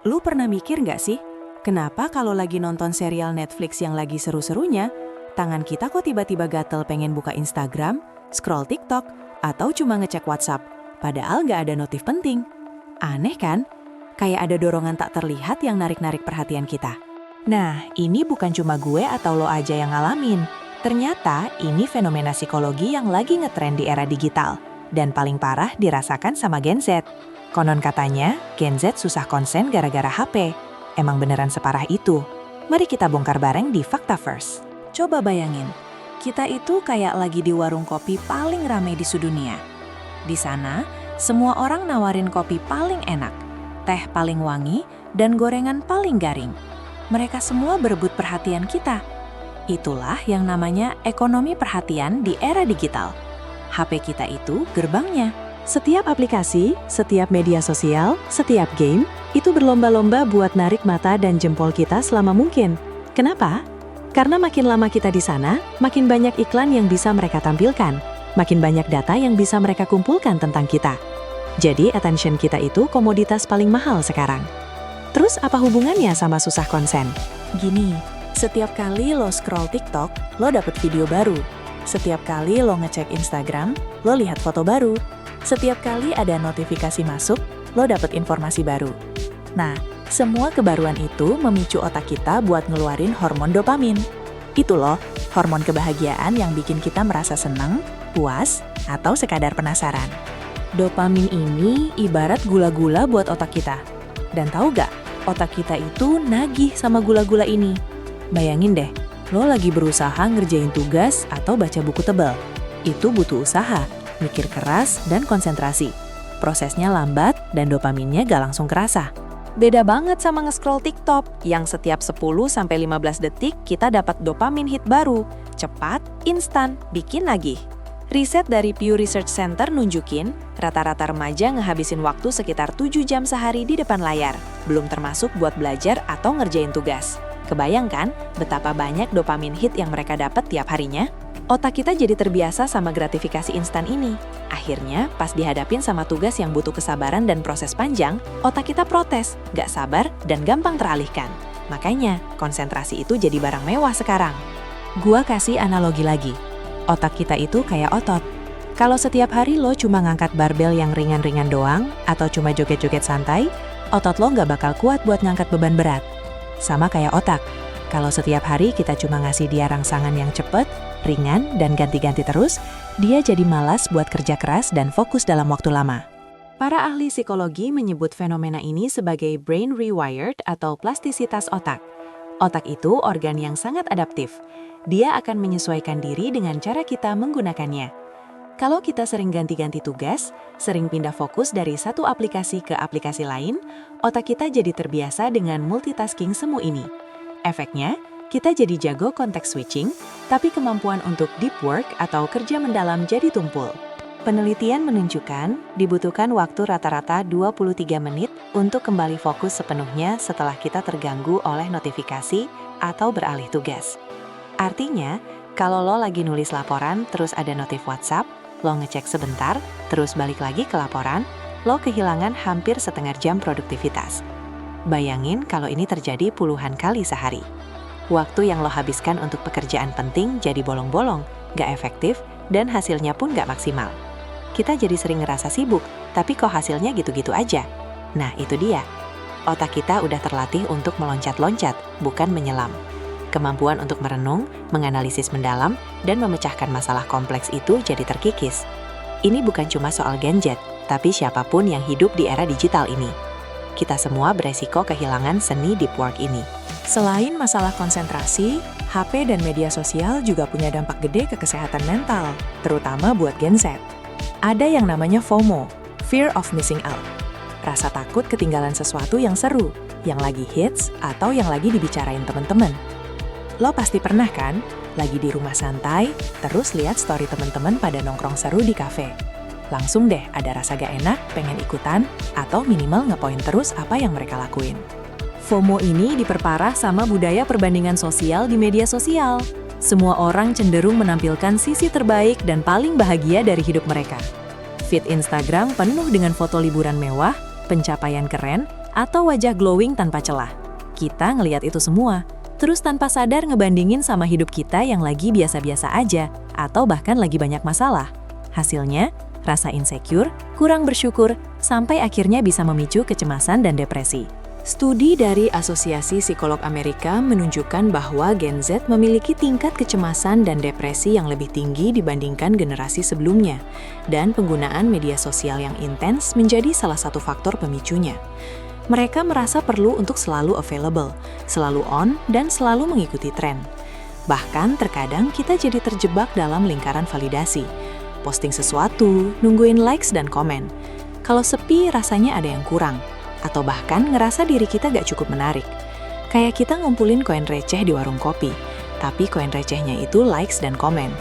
Lu pernah mikir nggak sih, kenapa kalau lagi nonton serial Netflix yang lagi seru-serunya, tangan kita kok tiba-tiba gatel pengen buka Instagram, scroll TikTok, atau cuma ngecek WhatsApp, padahal nggak ada notif penting? Aneh kan? Kayak ada dorongan tak terlihat yang narik-narik perhatian kita. Nah, ini bukan cuma gue atau lo aja yang ngalamin. Ternyata ini fenomena psikologi yang lagi ngetren di era digital. Dan paling parah dirasakan sama Gen Z. Konon katanya, Gen Z susah konsen gara-gara HP. Emang beneran separah itu? Mari kita bongkar bareng di Fakta First. Coba bayangin, kita itu kayak lagi di warung kopi paling ramai di sedunia. Di sana, semua orang nawarin kopi paling enak, teh paling wangi, dan gorengan paling garing. Mereka semua berebut perhatian kita. Itulah yang namanya ekonomi perhatian di era digital. HP kita itu gerbangnya. Setiap aplikasi, setiap media sosial, setiap game, itu berlomba-lomba buat narik mata dan jempol kita selama mungkin. Kenapa? Karena makin lama kita di sana, makin banyak iklan yang bisa mereka tampilkan. Makin banyak data yang bisa mereka kumpulkan tentang kita. Jadi attention kita itu komoditas paling mahal sekarang. Terus apa hubungannya sama susah konsen? Gini, setiap kali lo scroll TikTok, lo dapet video baru. Setiap kali lo ngecek Instagram, lo lihat foto baru. Setiap kali ada notifikasi masuk, lo dapet informasi baru. Nah, semua kebaruan itu memicu otak kita buat ngeluarin hormon dopamin. Itu loh, hormon kebahagiaan yang bikin kita merasa senang, puas, atau sekadar penasaran. Dopamin ini ibarat gula-gula buat otak kita. Dan tahu gak, otak kita itu nagih sama gula-gula ini. Bayangin deh, lo lagi berusaha ngerjain tugas atau baca buku tebal. Itu butuh usaha, mikir keras, dan konsentrasi. Prosesnya lambat dan dopaminnya gak langsung kerasa. Beda banget sama nge-scroll TikTok, yang setiap 10-15 detik kita dapat dopamin hit baru. Cepat, instan, bikin nagih. Riset dari Pew Research Center nunjukin, rata-rata remaja ngehabisin waktu sekitar 7 jam sehari di depan layar, belum termasuk buat belajar atau ngerjain tugas. Kebayangkan betapa banyak dopamin hit yang mereka dapat tiap harinya? Otak kita jadi terbiasa sama gratifikasi instan ini. Akhirnya, pas dihadapin sama tugas yang butuh kesabaran dan proses panjang, otak kita protes, gak sabar, dan gampang teralihkan. Makanya, konsentrasi itu jadi barang mewah sekarang. Gua kasih analogi lagi. Otak kita itu kayak otot. Kalau setiap hari lo cuma ngangkat barbel yang ringan-ringan doang, atau cuma joget-joget santai, otot lo gak bakal kuat buat ngangkat beban berat. Sama kayak otak. Kalau setiap hari kita cuma ngasih dia rangsangan yang cepet, ringan, dan ganti-ganti terus, dia jadi malas buat kerja keras dan fokus dalam waktu lama. Para ahli psikologi menyebut fenomena ini sebagai brain rewired atau plastisitas otak. Otak itu organ yang sangat adaptif. Dia akan menyesuaikan diri dengan cara kita menggunakannya. Kalau kita sering ganti-ganti tugas, sering pindah fokus dari satu aplikasi ke aplikasi lain, otak kita jadi terbiasa dengan multitasking semu ini. Efeknya, kita jadi jago context switching, tapi kemampuan untuk deep work atau kerja mendalam jadi tumpul. Penelitian menunjukkan dibutuhkan waktu rata-rata 23 menit untuk kembali fokus sepenuhnya setelah kita terganggu oleh notifikasi atau beralih tugas. Artinya, kalau lo lagi nulis laporan terus ada notif WhatsApp, lo ngecek sebentar, terus balik lagi ke laporan, lo kehilangan hampir setengah jam produktivitas. Bayangin kalau ini terjadi puluhan kali sehari. Waktu yang lo habiskan untuk pekerjaan penting jadi bolong-bolong, gak efektif, dan hasilnya pun gak maksimal. Kita jadi sering ngerasa sibuk, tapi kok hasilnya gitu-gitu aja. Nah, itu dia. Otak kita udah terlatih untuk meloncat-loncat, bukan menyelam. Kemampuan untuk merenung, menganalisis mendalam, dan memecahkan masalah kompleks itu jadi terkikis. Ini bukan cuma soal gadget, tapi siapapun yang hidup di era digital ini. Kita semua beresiko kehilangan seni deep work ini. Selain masalah konsentrasi, HP dan media sosial juga punya dampak gede ke kesehatan mental, terutama buat Gen Z. Ada yang namanya FOMO, Fear of Missing Out. Rasa takut ketinggalan sesuatu yang seru, yang lagi hits, atau yang lagi dibicarain teman-teman. Lo pasti pernah kan, lagi di rumah santai, terus lihat story teman-teman pada nongkrong seru di kafe. Langsung deh ada rasa gak enak, pengen ikutan, atau minimal ngepoin terus apa yang mereka lakuin. FOMO ini diperparah sama budaya perbandingan sosial di media sosial. Semua orang cenderung menampilkan sisi terbaik dan paling bahagia dari hidup mereka. Feed Instagram penuh dengan foto liburan mewah, pencapaian keren, atau wajah glowing tanpa celah. Kita ngelihat itu semua, terus tanpa sadar ngebandingin sama hidup kita yang lagi biasa-biasa aja, atau bahkan lagi banyak masalah. Hasilnya, rasa insecure, kurang bersyukur, sampai akhirnya bisa memicu kecemasan dan depresi. Studi dari Asosiasi Psikolog Amerika menunjukkan bahwa Gen Z memiliki tingkat kecemasan dan depresi yang lebih tinggi dibandingkan generasi sebelumnya, dan penggunaan media sosial yang intens menjadi salah satu faktor pemicunya. Mereka merasa perlu untuk selalu available, selalu on, dan selalu mengikuti tren. Bahkan terkadang kita jadi terjebak dalam lingkaran validasi. Posting sesuatu, nungguin likes dan komen. Kalau sepi, rasanya ada yang kurang. Atau bahkan ngerasa diri kita gak cukup menarik. Kayak kita ngumpulin koin receh di warung kopi, tapi koin recehnya itu likes dan komen.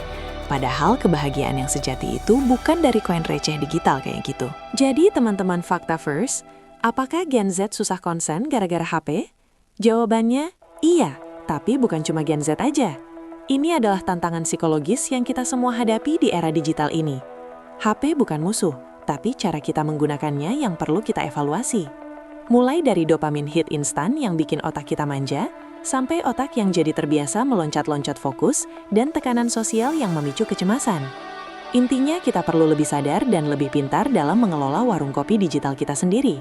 Padahal kebahagiaan yang sejati itu bukan dari koin receh digital kayak gitu. Jadi teman-teman Fakta First, apakah Gen Z susah konsen gara-gara HP? Jawabannya, iya, tapi bukan cuma Gen Z aja. Ini adalah tantangan psikologis yang kita semua hadapi di era digital ini. HP bukan musuh, tapi cara kita menggunakannya yang perlu kita evaluasi. Mulai dari dopamin hit instan yang bikin otak kita manja, sampai otak yang jadi terbiasa meloncat-loncat fokus, dan tekanan sosial yang memicu kecemasan. Intinya kita perlu lebih sadar dan lebih pintar dalam mengelola warung kopi digital kita sendiri.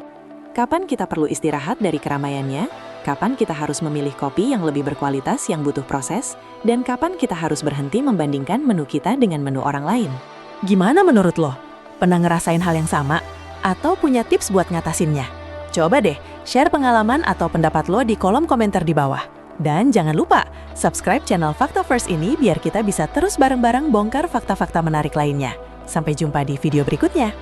Kapan kita perlu istirahat dari keramaiannya, kapan kita harus memilih kopi yang lebih berkualitas yang butuh proses, dan kapan kita harus berhenti membandingkan menu kita dengan menu orang lain. Gimana menurut lo? Pernah ngerasain hal yang sama? Atau punya tips buat ngatasinnya? Coba deh, share pengalaman atau pendapat lo di kolom komentar di bawah. Dan jangan lupa, subscribe channel Fakta First ini biar kita bisa terus bareng-bareng bongkar fakta-fakta menarik lainnya. Sampai jumpa di video berikutnya.